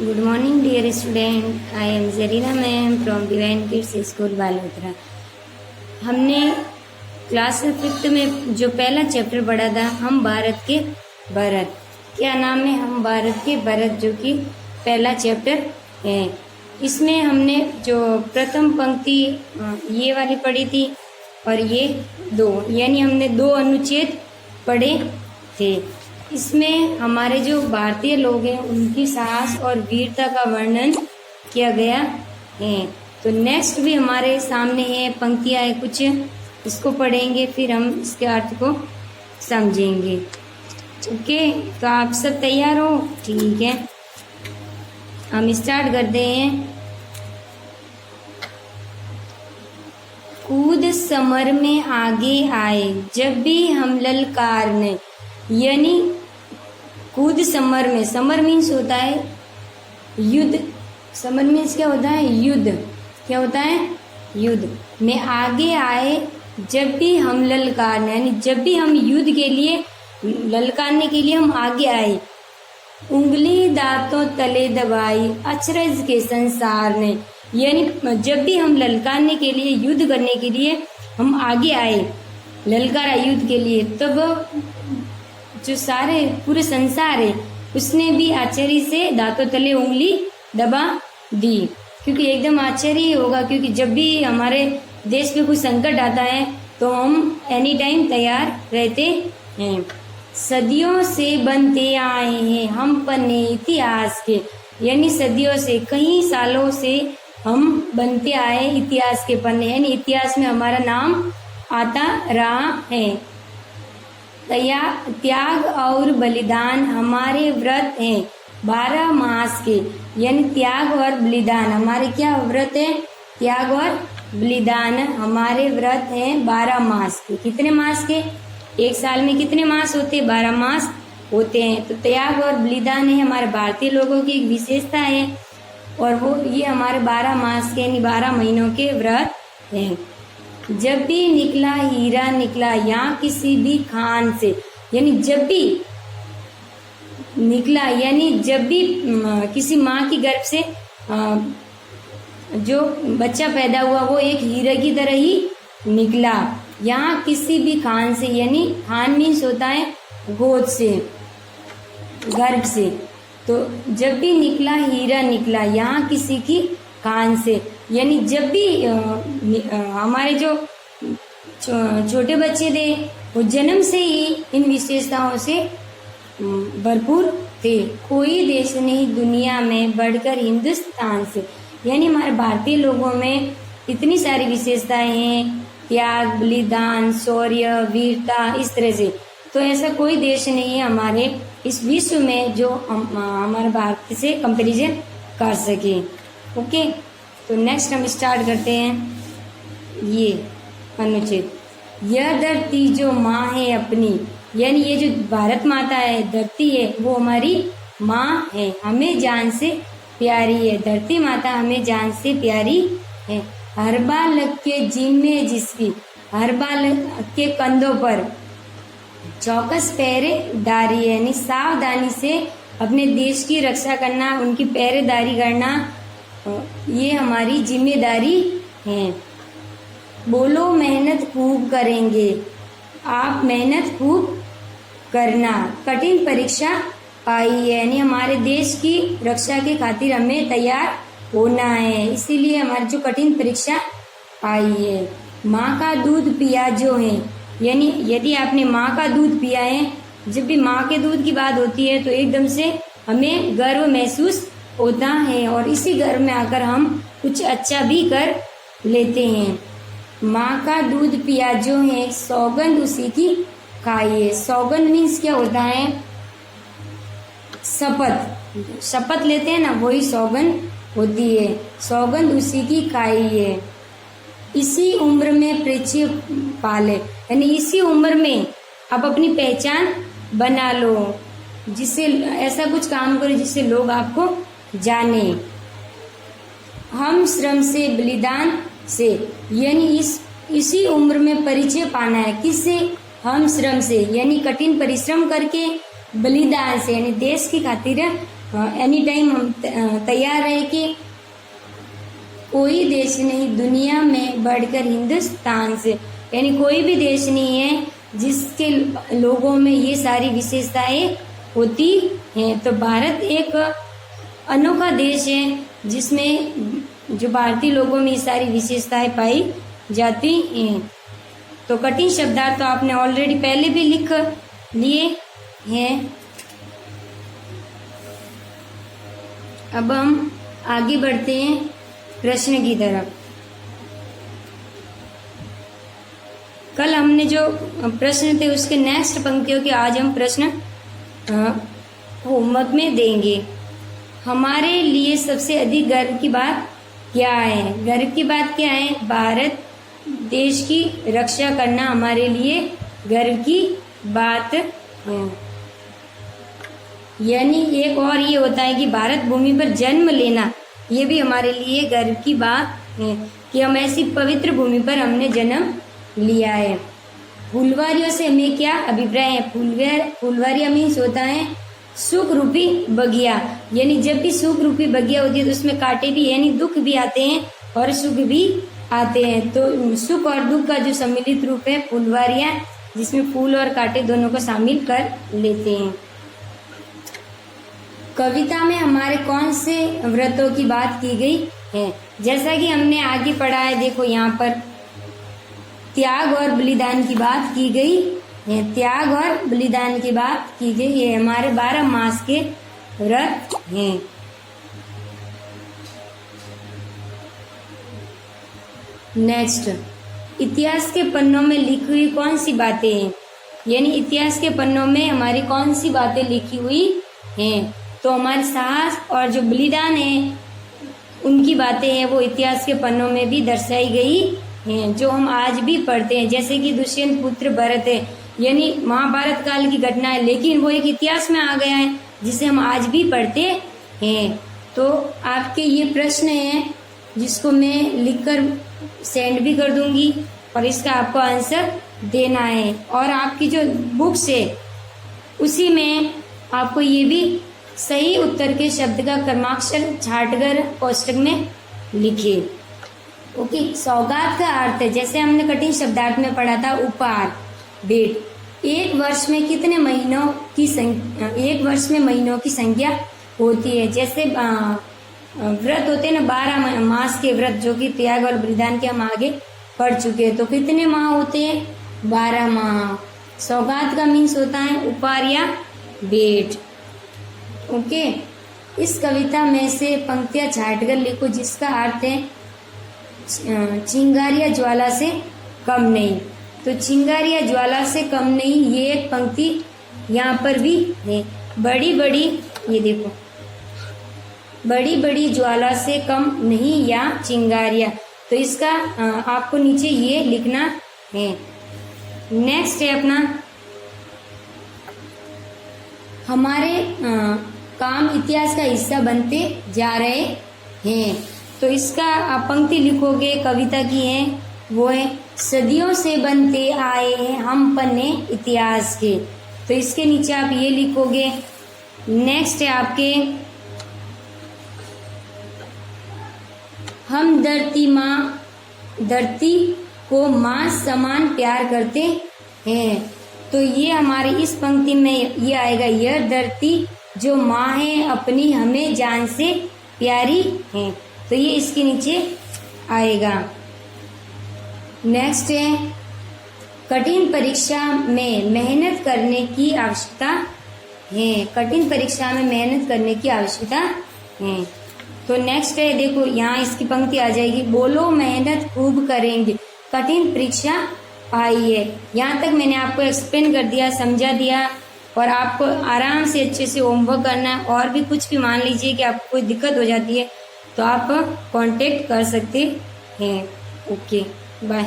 Good morning, dear student. I am Zarina ma'am from Divine Kids School Balotra. हमने class 5th में जो पहला chapter पढ़ा था, हम भारत के भरत। क्या नाम है? हम भारत के भरत, जो कि पहला चैप्टर है। इसमें हमने जो प्रथम पंक्ति ये वाली पढ़ी थी और ये दो, यानी हमने 2 अनुच्छेद पढ़े थे। इसमें हमारे जो भारतीय लोग हैं उनकी साहस और वीरता का वर्णन किया गया है। तो नेक्स्ट भी हमारे सामने है, पंक्तियां है कुछ, इसको पढ़ेंगे, फिर हम इसके अर्थ को समझेंगे। ओके, तो आप सब तैयार हो? ठीक है, हम स्टार्ट करते हैं। कूद समर में आगे आए जब भी हम ललकारने, यानी कूद समर में, समर मीन्स होता है युद्ध। समर मीन्स क्या होता है? युद्ध। क्या होता है? युद्ध में आगे आए जब भी हम ललकारने, यानी जब भी हम युद्ध के लिए ललकारने के लिए हम आगे आए। उंगली दांतों तले दबाई अचरज के संसार ने, यानी जब भी हम ललकारने के लिए, युद्ध करने के लिए हम आगे आए, ललकारा युद्ध के लिए, तब जो सारे पूरे संसार है उसने भी आश्चर्य से दांतों तले उंगली दबा दी, क्योंकि एकदम आश्चर्य ही होगा, क्योंकि जब भी हमारे देश पे कुछ संकट आता है तो हम एनी टाइम तैयार रहते हैं। सदियों से बनते आए हैं हम पन्ने इतिहास के, यानी सदियों से, कई सालों से हम बनते आए इतिहास के पन्ने, यानी इतिहास में हमारा नाम आता रहा है। त्याग और बलिदान हमारे व्रत हैं 12 मास के, यानी त्याग और बलिदान हमारे क्या व्रत है? त्याग और बलिदान हमारे व्रत हैं 12 मास के। कितने मास के? एक साल में कितने मास होते हैं? 12 मास होते हैं। तो त्याग और बलिदान है हमारे भारतीय लोगों की एक विशेषता है, और वो ये हमारे 12 मास के, यानी 12 महीनों के व्रत हैं। जब भी निकला हीरा निकला यहाँ किसी भी खान से, यानी जब भी निकला, यानी जब भी किसी माँ की गर्भ से जो बच्चा पैदा हुआ वो एक हीरे की तरह ही निकला। यहाँ किसी भी खान से, यानी खान मीन्स होता है गोद से, गर्भ से। तो जब भी निकला हीरा निकला यहाँ किसी की खान से, यानी जब भी हमारे जो छोटे बच्चे थे वो जन्म से ही इन विशेषताओं से भरपूर थे। कोई देश नहीं दुनिया में बढ़कर हिंदुस्तान से, यानी हमारे भारतीय लोगों में इतनी सारी विशेषताएं हैं, त्याग, बलिदान, शौर्य, वीरता, इस तरह से। तो ऐसा कोई देश नहीं है हमारे इस विश्व में जो हमारे भारत से कंपैरिजन कर सके। ओके, तो नेक्स्ट हम स्टार्ट करते हैं ये अनुच्छेद। यह धरती जो माँ है अपनी, यानी ये जो भारत माता है, धरती है, वो हमारी माँ है, हमें जान से प्यारी है। धरती माता हमें जान से प्यारी है। हर बालक के जिम्मे जिसकी, हर बालक के कंधों पर चौकस पहरेदारी है, यानी सावधानी से अपने देश की रक्षा करना, उनकी पहरेदारी करना, ये हमारी जिम्मेदारी है। बोलो मेहनत खूब करेंगे, आप मेहनत खूब करना, कठिन परीक्षा आई है, यानी हमारे देश की रक्षा के खातिर हमें तैयार होना है, इसीलिए हमारी जो कठिन परीक्षा आई है। माँ का दूध पिया जो है, यानी यदि आपने माँ का दूध पिया है, जब भी माँ के दूध की बात होती है तो एकदम से हमें गर्व महसूस होता है, और इसी गर्व में आकर हम कुछ अच्छा भी कर लेते हैं। माँ का दूध पिया जो है सौगंध उसी की खाइए। सौगंध मीन्स क्या होता है? शपथ, शपथ लेते हैं ना, वही सौगंध होती है। सौगंध उसी की खाइए। इसी उम्र में परिचय पाले, यानी इसी उम्र में आप अपनी पहचान बना लो, जिससे ऐसा कुछ काम करो जिससे लोग आपको जाने। हम श्रम से बलिदान से, यानी इसी उम्र में परिचय पाना है। किससे? हम श्रम से, यानी कठिन परिश्रम करके, बलिदान से, यानी देश की खातिर एनी टाइम हम तैयार रहे कि कोई देश नहीं दुनिया में बढ़कर हिंदुस्तान से, यानी कोई भी देश नहीं है जिसके लोगों में ये सारी विशेषताएं होती हैं। तो भारत एक अनोखा देश है जिसमें जो भारतीय लोगों में ये सारी विशेषताएं पाई जाती हैं। तो कठिन शब्दार्थ तो आपने ऑलरेडी पहले भी लिख लिए हैं। अब हम आगे बढ़ते हैं प्रश्न की तरफ। कल हमने जो प्रश्न थे उसके नेक्स्ट पंक्तियों के आज हम प्रश्न होमवर्क में देंगे। हमारे लिए सबसे अधिक गर्व की बात क्या है? गर्व की बात क्या है? भारत देश की रक्षा करना हमारे लिए गर्व की बात है। यानी एक और ये होता है कि भारत भूमि पर जन्म लेना, ये भी हमारे लिए गर्व की बात है कि हम ऐसी पवित्र भूमि पर हमने जन्म लिया है। फुलवारियों से हमें क्या अभिप्राय है? फुलवारियां मीन्स होता है सुख रूपी बगिया, यानी जब भी सुख रूपी बगिया होती है तो उसमें कांटे भी यानी दुख भी आते हैं और सुख भी आते हैं। तो सुख और दुख का जो सम्मिलित रूप है फुलवारियां, जिसमें फूल और कांटे दोनों को शामिल कर लेते हैं। कविता में हमारे कौन से व्रतों की बात की गई है? जैसा कि हमने आगे पढ़ा है, देखो यहाँ पर त्याग और बलिदान की बात की गई है। त्याग और बलिदान की बात की गई है। हमारे 12 मास के व्रत हैं। नेक्स्ट, इतिहास के पन्नों में लिखी हुई कौन सी बातें हैं? यानी इतिहास के पन्नों में हमारी कौन सी बातें लिखी हुई हैं? तो हमारे साहस और जो बलिदान है उनकी बातें हैं वो इतिहास के पन्नों में भी दर्शाई गई हैं, जो हम आज भी पढ़ते हैं। जैसे कि दुष्यंत पुत्र भरत है, यानी महाभारत काल की घटना है, लेकिन वो एक इतिहास में आ गया है जिसे हम आज भी पढ़ते हैं। तो आपके ये प्रश्न है जिसको मैं लिखकर सेंड भी कर दूंगी और इसका आपको आंसर देना है। और आपकी जो बुक्स है उसी में आपको ये भी सही उत्तर के शब्द का क्रमाक्षर छांटकर कोष्टक में लिखिए। ओके, सौगात का अर्थ है, जैसे हमने कठिन शब्दार्थ में पढ़ा था, उपहार, भेंट। एक वर्ष में कितने महीनों की संख्या, एक वर्ष में महीनों की संख्या होती है? जैसे व्रत होते हैं ना, 12 मास के व्रत, जो कि त्याग और बलिदान के हम आगे पढ़ चुके हैं। तो कितने माह होते हैं? 12 माह। सौगात का मीन्स होता है उपहार या भेंट। ओके, इस कविता में से पंक्तियां छांटकर लिखो जिसका अर्थ है चिंगारिया ज्वाला से कम नहीं। तो चिंगारिया ज्वाला से कम नहीं, ये एक पंक्ति यहाँ पर भी है। बड़ी बड़ी, ये देखो, बड़ी बड़ी ज्वाला से कम नहीं या चिंगारिया, तो इसका आपको नीचे ये लिखना है। नेक्स्ट है अपना, हमारे काम इतिहास का हिस्सा बनते जा रहे हैं। तो इसका आप पंक्ति लिखोगे, कविता की है, वो है सदियों से बनते आए हैं हम पन्ने इतिहास के। तो इसके नीचे आप ये लिखोगे। नेक्स्ट है आपके, हम धरती को मां समान प्यार करते हैं। तो ये हमारी इस पंक्ति में ये आएगा, यह धरती जो माँ है अपनी हमें जान से प्यारी है। तो ये इसके नीचे आएगा। नेक्स्ट है, कठिन परीक्षा में मेहनत करने की आवश्यकता है। कठिन परीक्षा में मेहनत करने की आवश्यकता है। तो नेक्स्ट है, देखो यहाँ इसकी पंक्ति आ जाएगी, बोलो मेहनत खूब करेंगे, कठिन परीक्षा आई है। यहाँ तक मैंने आपको एक्सप्लेन कर दिया, समझा दिया, और आपको आराम से अच्छे से होमवर्क करना है। और भी कुछ भी मान लीजिए कि आपको कोई दिक्कत हो जाती है तो आप कांटेक्ट कर सकते हैं। Okay, bye.